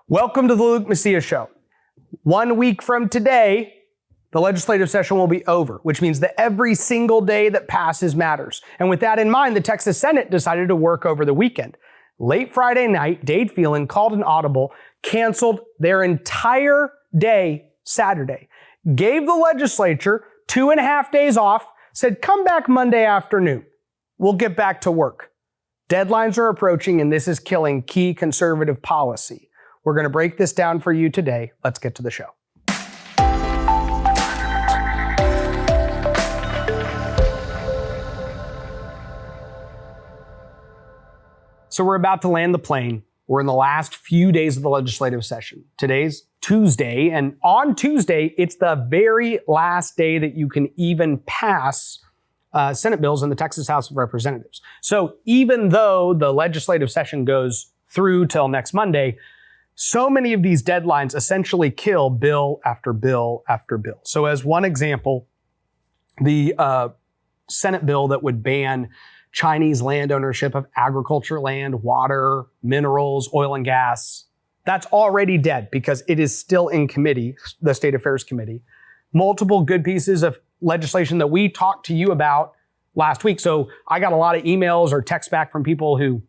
Welcome to the Luke Macias Show. 1 week from today, the legislative session will be over, which means that every single day that passes matters. And with that in mind, the Texas Senate decided to work over the weekend. Late Friday night, Dade Phelan called an audible, canceled their entire day Saturday, gave the legislature 2.5 days off, said, come back Monday afternoon. We'll get back to work. Deadlines are approaching, and this is killing key conservative policy. We're going to break this down for you today. Let's get to the show. So we're about to land the plane. We're in the last few days of the legislative session. Today's Tuesday, and on Tuesday, it's the very last day that you can even pass Senate bills in the Texas House of Representatives. So even though the legislative session goes through till next Monday, so many of these deadlines essentially kill bill after bill after bill. So as one example, the Senate bill that would ban Chinese land ownership of agriculture land, water, minerals, oil and gas, that's already dead because it is still in committee, the State Affairs Committee. Multiple good pieces of legislation that we talked to you about last week. So I got a lot of emails or texts back from people who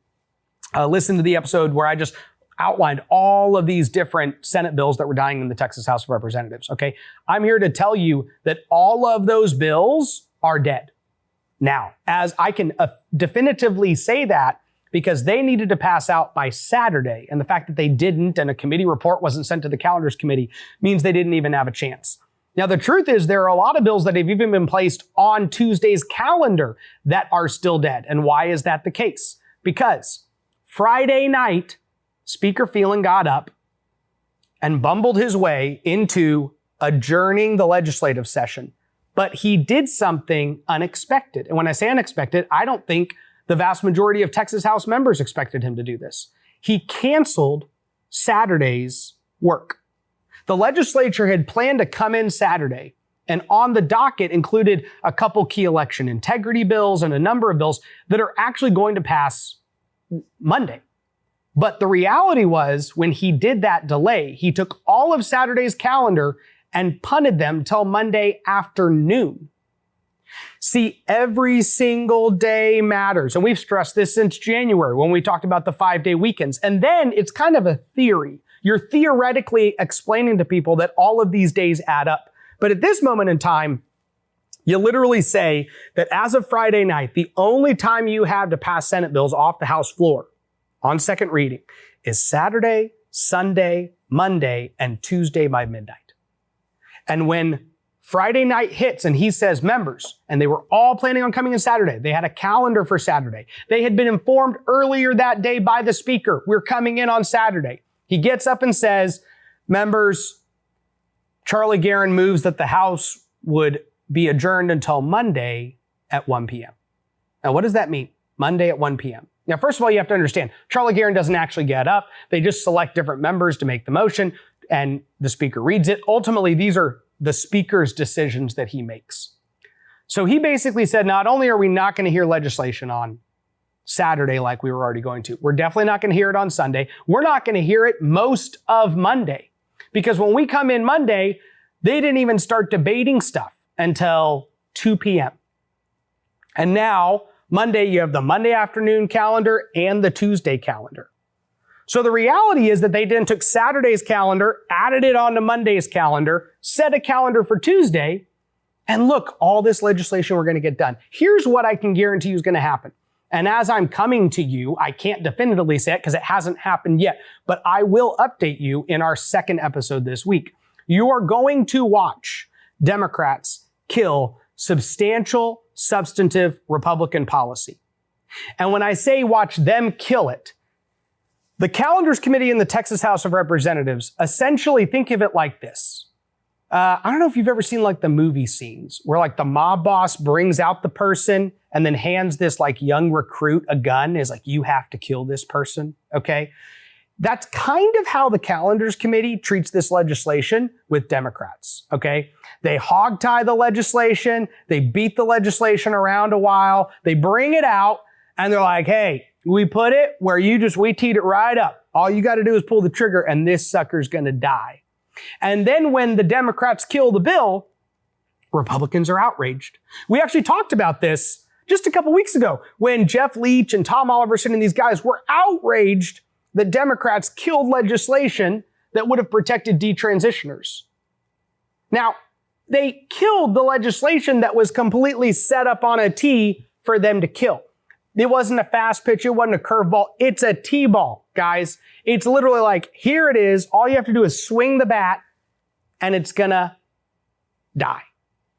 listened to the episode where I just outlined all of these different Senate bills that were dying in the Texas House of Representatives. Okay. I'm here to tell you that all of those bills are dead. Now, as I can definitively say that because they needed to pass out by Saturday, and the fact that they didn't and a committee report wasn't sent to the calendars committee means they didn't even have a chance. Now, the truth is there are a lot of bills that have even been placed on Tuesday's calendar that are still dead. And why is that the case? Because Friday night, Speaker Phelan got up and bumbled his way into adjourning the legislative session. But he did something unexpected. And when I say unexpected, I don't think the vast majority of Texas House members expected him to do this. He canceled Saturday's work. The legislature had planned to come in Saturday, and on the docket included a couple key election integrity bills and a number of bills that are actually going to pass Monday. But the reality was, when he did that delay, he took all of Saturday's calendar and punted them till Monday afternoon. See, every single day matters. And we've stressed this since January when we talked about the 5-day weekends. And then it's kind of a theory. You're theoretically explaining to people that all of these days add up. But at this moment in time, you literally say that as of Friday night, the only time you have to pass Senate bills off the House floor on second reading is Saturday, Sunday, Monday, and Tuesday by midnight. And when Friday night hits and he says members, and they were all planning on coming in Saturday, they had a calendar for Saturday. They had been informed earlier that day by the speaker, we're coming in on Saturday. He gets up and says, members, Charlie Geren moves that the House would be adjourned until Monday at 1 p.m. Now, what does that mean? Monday at 1 p.m. Now, first of all, you have to understand, Charlie Geren doesn't actually get up. They just select different members to make the motion, and the speaker reads it. Ultimately, these are the speaker's decisions that he makes. So he basically said, not only are we not going to hear legislation on Saturday like we were already going to, we're definitely not going to hear it on Sunday. We're not going to hear it most of Monday. Because when we come in Monday, they didn't even start debating stuff until 2 p.m. And now, Monday, you have the Monday afternoon calendar and the Tuesday calendar. So the reality is that they then took Saturday's calendar, added it onto Monday's calendar, set a calendar for Tuesday, and look, all this legislation we're going to get done. Here's what I can guarantee you is going to happen. And as I'm coming to you, I can't definitively say it because it hasn't happened yet, but I will update you in our second episode this week. You are going to watch Democrats kill substantial, substantive Republican policy. And when I say watch them kill it, the Calendars Committee in the Texas House of Representatives essentially think of it like this. I don't know if you've ever seen like the movie scenes where like the mob boss brings out the person and then hands this like young recruit a gun, is like, you have to kill this person, okay? That's kind of how the Calendars Committee treats this legislation with Democrats, okay? They hogtie the legislation, they beat the legislation around a while, they bring it out, and they're like, hey, We put it where we teed it right up. All you got to do is pull the trigger and this sucker's going to die. And then when the Democrats kill the bill, Republicans are outraged. We actually talked about this just a couple weeks ago when Jeff Leach and Tom Oliverson and these guys were outraged that Democrats killed legislation that would have protected detransitioners. Now, they killed the legislation that was completely set up on a tee for them to kill. It wasn't a fast pitch. It wasn't a curveball. It's a T-ball, guys. It's literally like, here it is. All you have to do is swing the bat and it's gonna die.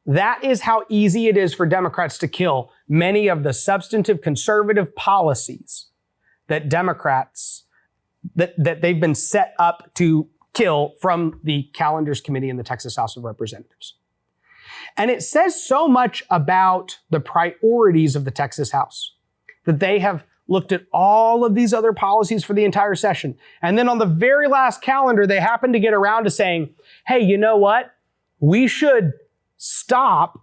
That is how easy it is for Democrats to kill many of the substantive conservative policies that Democrats, that they've been set up to kill from the Calendars Committee in the Texas House of Representatives. And it says so much about the priorities of the Texas House that they have looked at all of these other policies for the entire session. And then on the very last calendar, they happen to get around to saying, hey, you know what? We should stop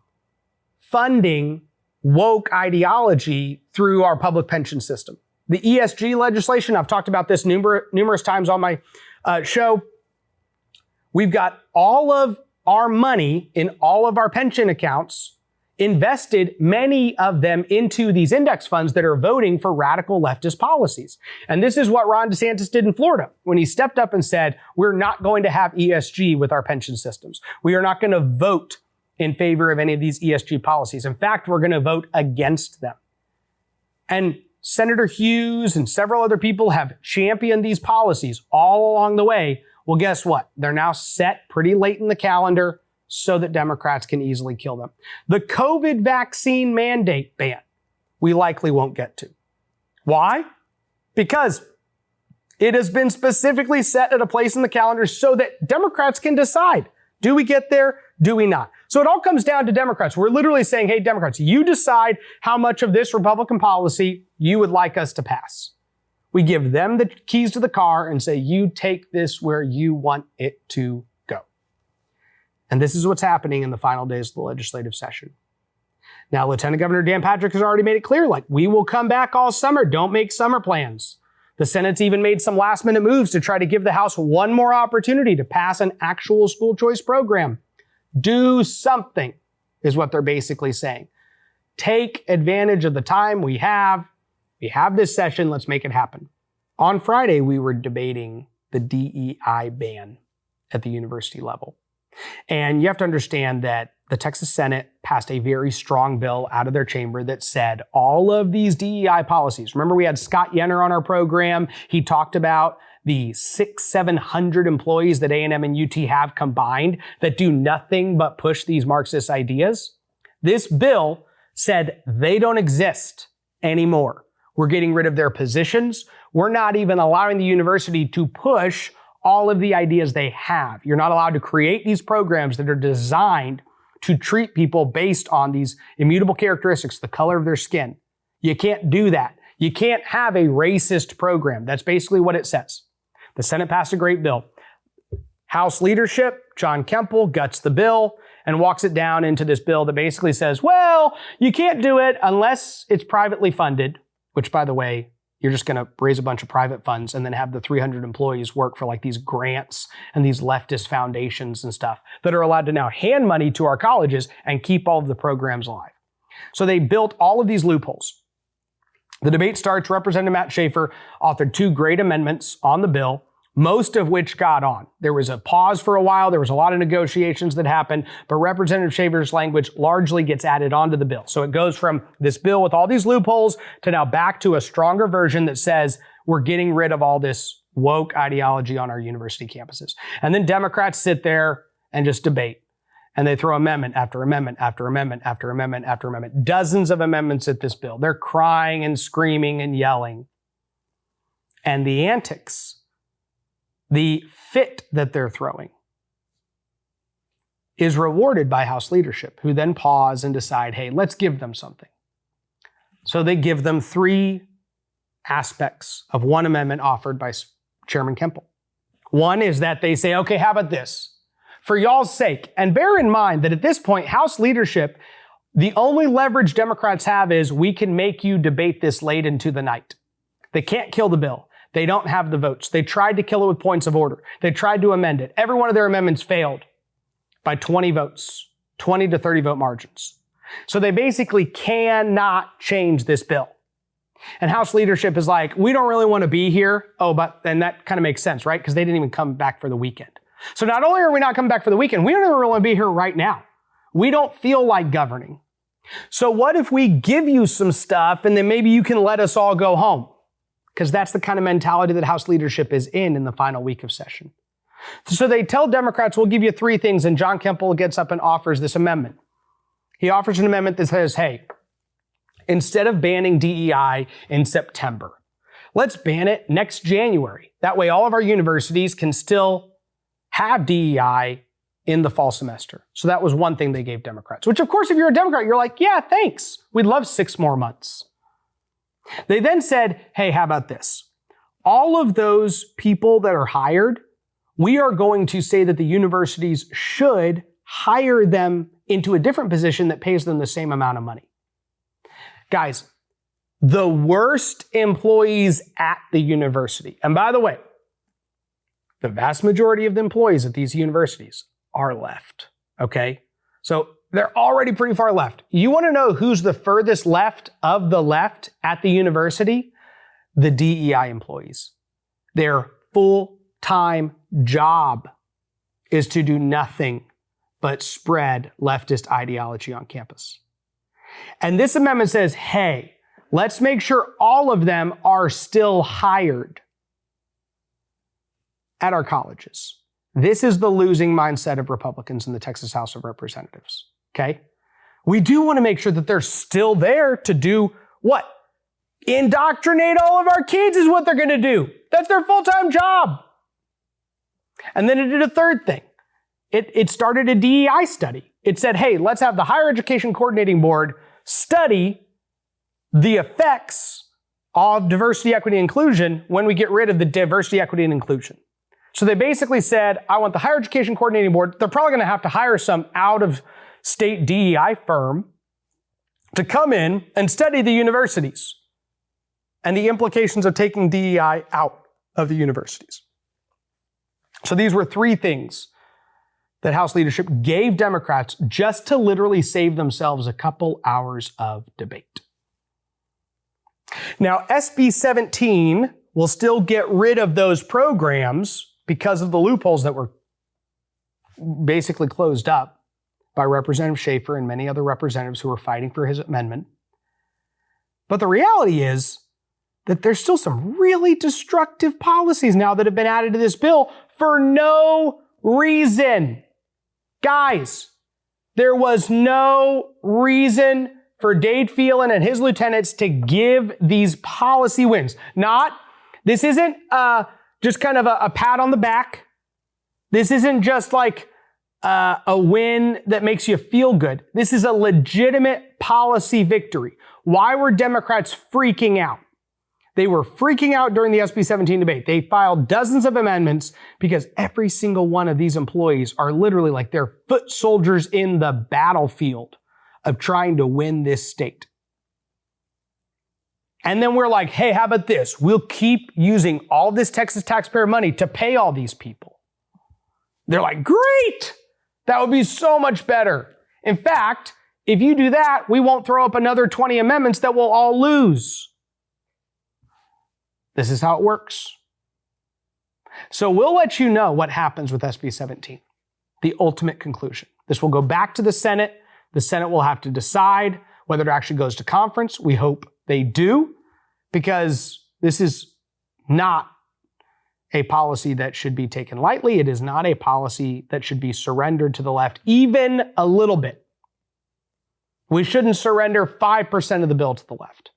funding woke ideology through our public pension system. The ESG legislation, I've talked about this numerous times on my show. We've got all of our money in all of our pension accounts invested, many of them into these index funds that are voting for radical leftist policies. And this is what Ron DeSantis did in Florida when he stepped up and said, we're not going to have ESG with our pension systems. We are not going to vote in favor of any of these ESG policies. In fact, we're going to vote against them. And Senator Hughes and several other people have championed these policies all along the way. Well, guess what? They're now set pretty late in the calendar so that Democrats can easily kill them. The COVID vaccine mandate ban, we likely won't get to. Why? Because it has been specifically set at a place in the calendar so that Democrats can decide, do we get there? Do we not? So it all comes down to Democrats. We're literally saying, hey, Democrats, you decide how much of this Republican policy you would like us to pass. We give them the keys to the car and say, you take this where you want it to go. And this is what's happening in the final days of the legislative session. Now, Lieutenant Governor Dan Patrick has already made it clear, like, we will come back all summer. Don't make summer plans. The Senate's even made some last minute moves to try to give the House one more opportunity to pass an actual school choice program. Do something is what they're basically saying. Take advantage of the time we have. We have this session. Let's make it happen. On Friday, we were debating the DEI ban at the university level. And you have to understand that the Texas Senate passed a very strong bill out of their chamber that said all of these DEI policies. Remember, we had Scott Yenner on our program. He talked about the 700 employees that A&M and UT have combined that do nothing but push these Marxist ideas. This bill said they don't exist anymore. We're getting rid of their positions. We're not even allowing the university to push all of the ideas they have. You're not allowed to create these programs that are designed to treat people based on these immutable characteristics, the color of their skin. You can't do that. You can't have a racist program. That's basically what it says. The Senate passed a great bill. House leadership, John Kemple, guts the bill and walks it down into this bill that basically says, well, you can't do it unless it's privately funded, which, by the way, you're just going to raise a bunch of private funds and then have the 300 employees work for like these grants and these leftist foundations and stuff that are allowed to now hand money to our colleges and keep all of the programs alive. So they built all of these loopholes. The debate starts. Representative Matt Schaefer authored 2 great amendments on the bill, most of which got on. There was a pause for a while. There was a lot of negotiations that happened, but Representative Schaefer's language largely gets added onto the bill. So it goes from this bill with all these loopholes to now back to a stronger version that says we're getting rid of all this woke ideology on our university campuses. And then Democrats sit there and just debate. And they throw amendment after amendment after amendment after amendment after amendment. Dozens of amendments at this bill. They're crying and screaming and yelling. And the antics, the fit that they're throwing, is rewarded by House leadership, who then pause and decide, hey, let's give them something. So they give them 3 aspects of one amendment offered by Chairman Kemple. One is that they say, okay, how about this? For y'all's sake, and bear in mind that at this point, House leadership, the only leverage Democrats have is we can make you debate this late into the night. They can't kill the bill. They don't have the votes. They tried to kill it with points of order. They tried to amend it. Every one of their amendments failed by 20 votes, 20 to 30 vote margins. So they basically cannot change this bill. And House leadership is like, we don't really want to be here. And that kind of makes sense, right? Because they didn't even come back for the weekend. So not only are we not coming back for the weekend, we don't even really want to be here right now. We don't feel like governing. So what if we give you some stuff and then maybe you can let us all go home? Because that's the kind of mentality that House leadership is in the final week of session. So they tell Democrats, we'll give you 3 things, and John Kemp gets up and offers this amendment. He offers an amendment that says, hey, instead of banning DEI in September, let's ban it next January. That way all of our universities can still have DEI in the fall semester. So that was one thing they gave Democrats, which of course, if you're a Democrat, you're like, yeah, thanks. We'd love 6 more months. They then said, hey, how about this? All of those people that are hired, we are going to say that the universities should hire them into a different position that pays them the same amount of money. Guys, the worst employees at the university, and by the way, the vast majority of the employees at these universities are left, okay? So they're already pretty far left. You want to know who's the furthest left of the left at the university? The DEI employees. Their full-time job is to do nothing but spread leftist ideology on campus. And this amendment says, hey, let's make sure all of them are still hired at our colleges. This is the losing mindset of Republicans in the Texas House of Representatives, okay? We do want to make sure that they're still there to do what? Indoctrinate all of our kids is what they're going to do. That's their full-time job. And then it did a third thing. It started a DEI study. It said, hey, let's have the Higher Education Coordinating Board study the effects of diversity, equity, and inclusion when we get rid of the diversity, equity, and inclusion. So they basically said, I want the Higher Education Coordinating Board. They're probably going to have to hire some out-of-state DEI firm to come in and study the universities and the implications of taking DEI out of the universities. So these were 3 things that House leadership gave Democrats just to literally save themselves a couple hours of debate. Now, SB 17 will still get rid of those programs because of the loopholes that were basically closed up by Representative Schaefer and many other representatives who were fighting for his amendment. But the reality is that there's still some really destructive policies now that have been added to this bill for no reason. Guys, there was no reason for Dade Phelan and his lieutenants to give these policy wins. This isn't just kind of a pat on the back. This isn't just like a win that makes you feel good. This is a legitimate policy victory. Why were Democrats freaking out? They were freaking out during the SB 17 debate. They filed dozens of amendments because every single one of these employees are literally like they're foot soldiers in the battlefield of trying to win this state. And then we're like, hey, how about this? We'll keep using all this Texas taxpayer money to pay all these people. They're like, great! That would be so much better. In fact, if you do that, we won't throw up another 20 amendments that we'll all lose. This is how it works. So we'll let you know what happens with SB 17, the ultimate conclusion. This will go back to the Senate. The Senate will have to decide whether it actually goes to conference. We hope they do, because this is not a policy that should be taken lightly. It is not a policy that should be surrendered to the left, even a little bit. We shouldn't surrender 5% of the bill to the left.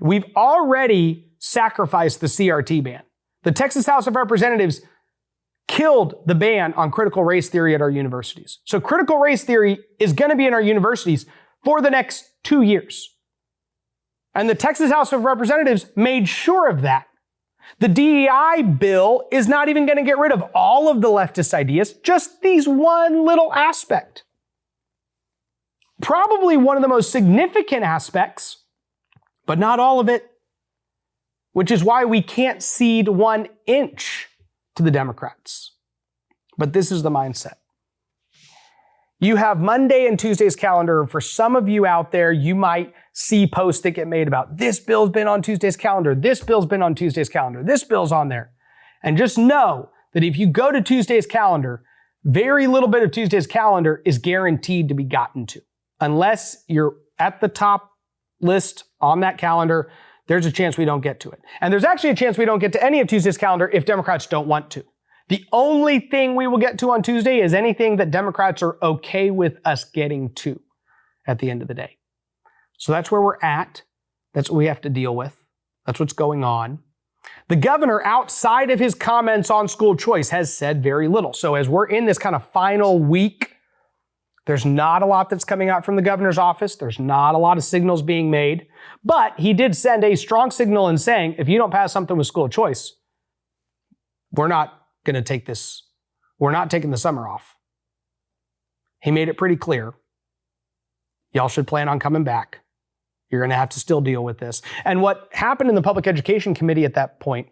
We've already sacrificed the CRT ban. The Texas House of Representatives killed the ban on critical race theory at our universities. So critical race theory is going to be in our universities for the next 2 years. And the Texas House of Representatives made sure of that. The DEI bill is not even going to get rid of all of the leftist ideas, just these one little aspect. Probably one of the most significant aspects, but not all of it, which is why we can't cede 1 inch to the Democrats. But this is the mindset. You have Monday and Tuesday's calendar. For some of you out there, you might see posts that get made about this bill's been on Tuesday's calendar, this bill's been on Tuesday's calendar, this bill's on there. And just know that if you go to Tuesday's calendar, very little bit of Tuesday's calendar is guaranteed to be gotten to. Unless you're at the top list on that calendar, there's a chance we don't get to it. And there's actually a chance we don't get to any of Tuesday's calendar if Democrats don't want to. The only thing we will get to on Tuesday is anything that Democrats are okay with us getting to at the end of the day. So that's where we're at. That's what we have to deal with. That's what's going on. The governor, outside of his comments on school choice, has said very little. So as we're in this kind of final week, there's not a lot that's coming out from the governor's office. There's not a lot of signals being made. But he did send a strong signal in saying, if you don't pass something with school choice, we're not going to take this. We're not taking the summer off. He made it pretty clear. Y'all should plan on coming back. You're going to have to still deal with this. And what happened in the Public Education Committee at that point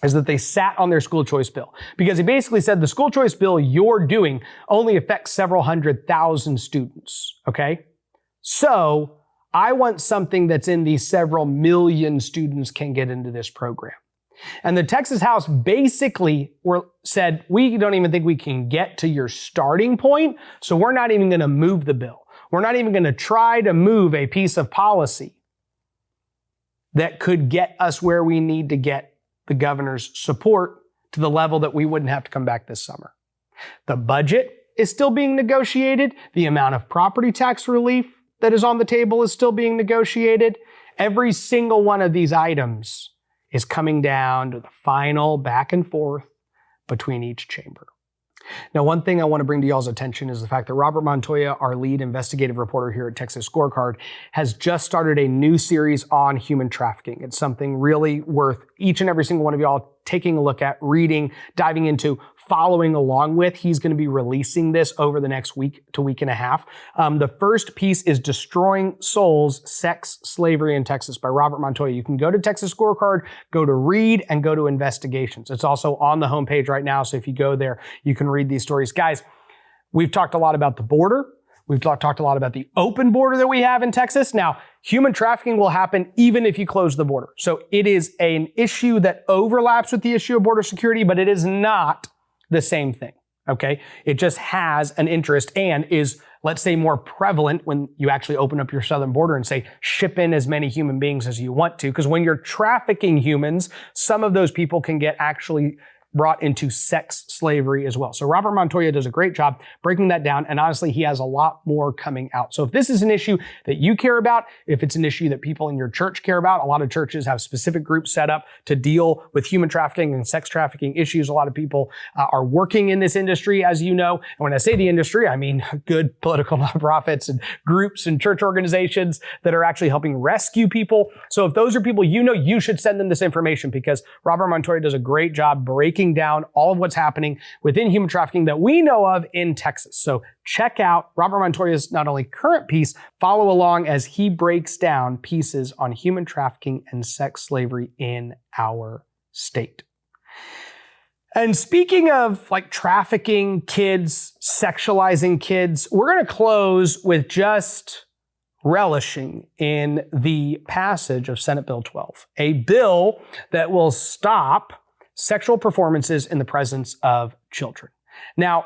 is that they sat on their school choice bill, because he basically said the school choice bill you're doing only affects several 100,000 students. Okay. So I want something that's in the several million students can get into this program. And the Texas House basically said, we don't even think we can get to your starting point, so we're not even going to move the bill. We're not even going to try to move a piece of policy that could get us where we need to get the governor's support to the level that we wouldn't have to come back this summer. The budget is still being negotiated. The amount of property tax relief that is on the table is still being negotiated. Every single one of these items is coming down to the final back and forth between each chamber. Now, one thing I want to bring to y'all's attention is the fact that Robert Montoya, our lead investigative reporter here at Texas Scorecard, has just started a new series on human trafficking. It's something really worth each and every single one of y'all taking a look at, reading, diving into, following along with. He's going to be releasing this over the next week to week and a half. The first piece is Destroying Souls, Sex, Slavery in Texas by Robert Montoya. You can go to Texas Scorecard, go to Read, and go to Investigations. It's also on the homepage right now, so if you go there, you can read these stories. Guys, we've talked a lot about the border. We've talked a lot about the open border that we have in Texas. Now, human trafficking will happen even if you close the border. So it is an issue that overlaps with the issue of border security, but it is not the same thing, okay? It just has an interest and is, let's say, more prevalent when you actually open up your southern border and say, ship in as many human beings as you want to. Because when you're trafficking humans, some of those people can get actually brought into sex slavery as well. So Robert Montoya does a great job breaking that down, and honestly, he has a lot more coming out. So if this is an issue that you care about, if it's an issue that people in your church care about, a lot of churches have specific groups set up to deal with human trafficking and sex trafficking issues. A lot of people are working in this industry, as you know. And when I say the industry, I mean good political nonprofits and groups and church organizations that are actually helping rescue people. So if those are people you know, you should send them this information, because Robert Montoya does a great job breaking down all of what's happening within human trafficking that we know of in Texas. So check out Robert Montoya's not only current piece, follow along as he breaks down pieces on human trafficking and sex slavery in our state. And speaking of like trafficking kids, sexualizing kids, we're going to close with just relishing in the passage of Senate Bill 12, a bill that will stop sexual performances in the presence of children. Now,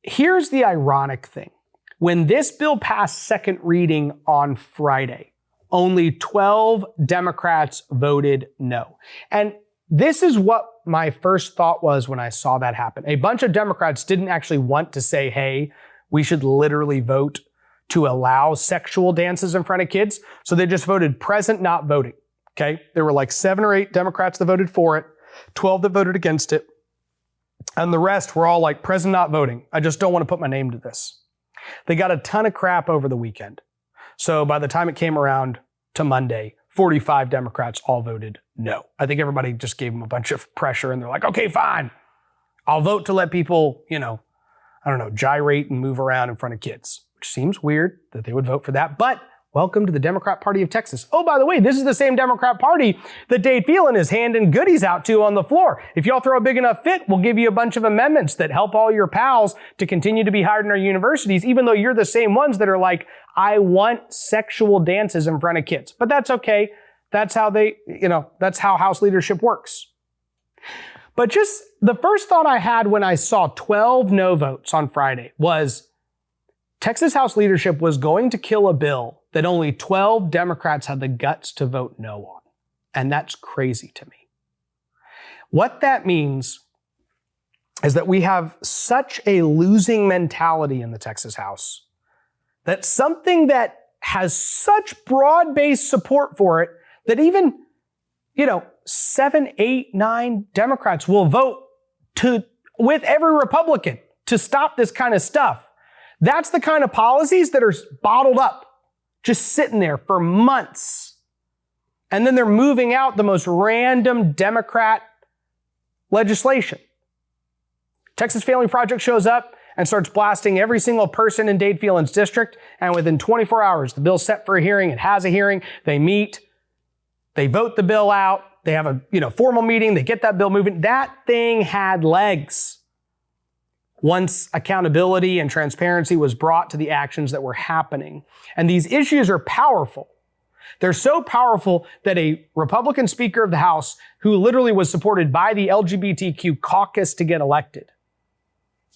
here's the ironic thing. When this bill passed second reading on Friday, only 12 Democrats voted no. And this is what my first thought was when I saw that happen. A bunch of Democrats didn't actually want to say, hey, we should literally vote to allow sexual dances in front of kids. So they just voted present, not voting. Okay? There were like 7 or 8 Democrats that voted for it, 12 that voted against it, and the rest were all like, present, not voting. I just don't want to put my name to this. They got a ton of crap over the weekend. So by the time it came around to Monday, 45 Democrats all voted no. I think everybody just gave them a bunch of pressure, and they're like, okay, fine. I'll vote to let people, gyrate and move around in front of kids, which seems weird that they would vote for that. But Welcome to the Democrat Party of Texas. Oh, by the way, this is the same Democrat Party that Dade Phelan is handing goodies out to on the floor. If y'all throw a big enough fit, we'll give you a bunch of amendments that help all your pals to continue to be hired in our universities, even though you're the same ones that are like, I want sexual dances in front of kids. But that's okay. That's how that's how House leadership works. But just the first thought I had when I saw 12 no votes on Friday was Texas House leadership was going to kill a bill that only 12 Democrats had the guts to vote no on. And that's crazy to me. What that means is that we have such a losing mentality in the Texas House that something that has such broad-based support for it that even, 7, 8, 9 Democrats will vote with every Republican to stop this kind of stuff. That's the kind of policies that are bottled up, just sitting there for months. And then they're moving out the most random Democrat legislation. Texas Family Project shows up and starts blasting every single person in Dade Phelan's district. And within 24 hours, the bill's set for a hearing. It has a hearing. They meet. They vote the bill out. They have a formal meeting. They get that bill moving. That thing had legs. Once accountability and transparency was brought to the actions that were happening. And these issues are powerful. They're so powerful that a Republican Speaker of the House, who literally was supported by the LGBTQ caucus to get elected,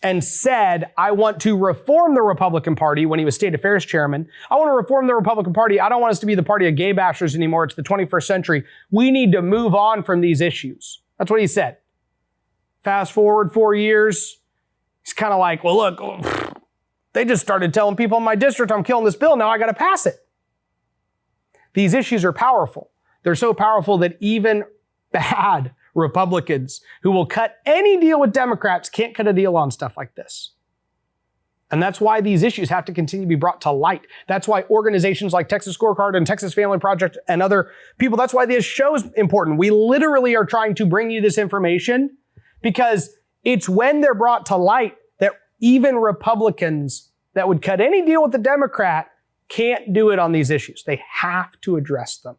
and said, I want to reform the Republican Party when he was State Affairs Chairman. I want to reform the Republican Party. I don't want us to be the party of gay bashers anymore. It's the 21st century. We need to move on from these issues. That's what he said. Fast forward 4 years. He's kind of like, well, look, they just started telling people in my district I'm killing this bill. Now I got to pass it. These issues are powerful. They're so powerful that even bad Republicans who will cut any deal with Democrats can't cut a deal on stuff like this. And that's why these issues have to continue to be brought to light. That's why organizations like Texas Scorecard and Texas Family Project and other people, that's why this show is important. We literally are trying to bring you this information because it's when they're brought to light that even Republicans that would cut any deal with the Democrat can't do it on these issues. They have to address them.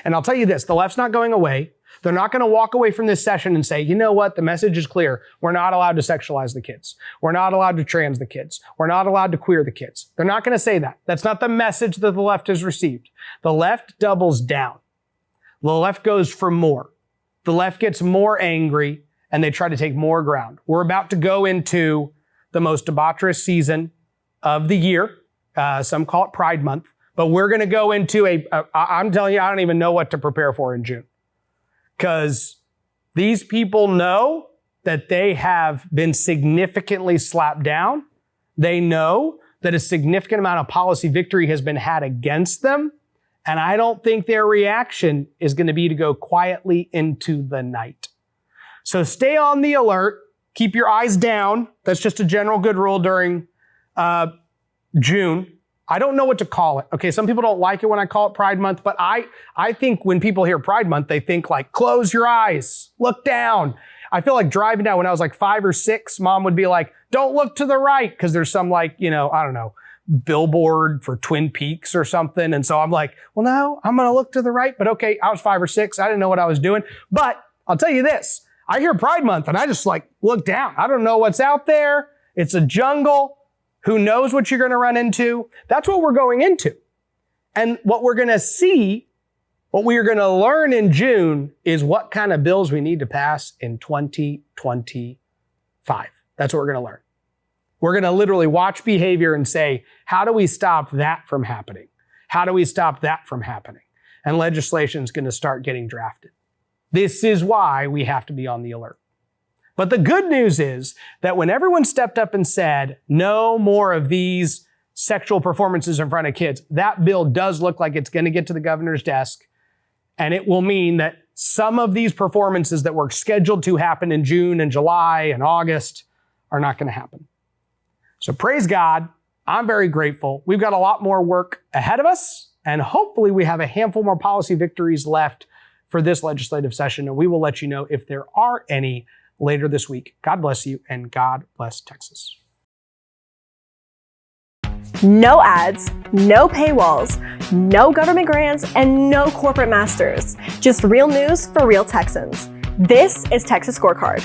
And I'll tell you this, the left's not going away. They're not going to walk away from this session and say, you know what, the message is clear. We're not allowed to sexualize the kids. We're not allowed to trans the kids. We're not allowed to queer the kids. They're not going to say that. That's not the message that the left has received. The left doubles down. The left goes for more. The left gets more angry and they try to take more ground. We're about to go into the most debaucherous season of the year. Some call it Pride Month, but we're going to go into I'm telling you, I don't even know what to prepare for in June. Because these people know that they have been significantly slapped down. They know that a significant amount of policy victory has been had against them. And I don't think their reaction is going to be to go quietly into the night. So stay on the alert. Keep your eyes down. That's just a general good rule during June. I don't know what to call it. Okay, some people don't like it when I call it Pride Month, but I think when people hear Pride Month, they think like, close your eyes, look down. I feel like driving down when I was like 5 or 6, mom would be like, don't look to the right, because there's some like, I don't know, billboard for Twin Peaks or something. And so I'm like, well, no, I'm going to look to the right. But okay, I was 5 or 6. I didn't know what I was doing. But I'll tell you this, I hear Pride Month and I just like look down. I don't know what's out there. It's a jungle. Who knows what you're going to run into? That's what we're going into. And what we're going to see, what we are going to learn in June is what kind of bills we need to pass in 2025. That's what we're going to learn. We're going to literally watch behavior and say, how do we stop that from happening? How do we stop that from happening? And legislation is going to start getting drafted. This is why we have to be on the alert. But the good news is that when everyone stepped up and said, no more of these sexual performances in front of kids, that bill does look like it's going to get to the governor's desk. And it will mean that some of these performances that were scheduled to happen in June and July and August are not going to happen. So praise God. I'm very grateful. We've got a lot more work ahead of us. And hopefully we have a handful more policy victories left for this legislative session. And we will let you know if there are any later this week. God bless you and God bless Texas. No ads, no paywalls, no government grants, and no corporate masters. Just real news for real Texans. This is Texas Scorecard.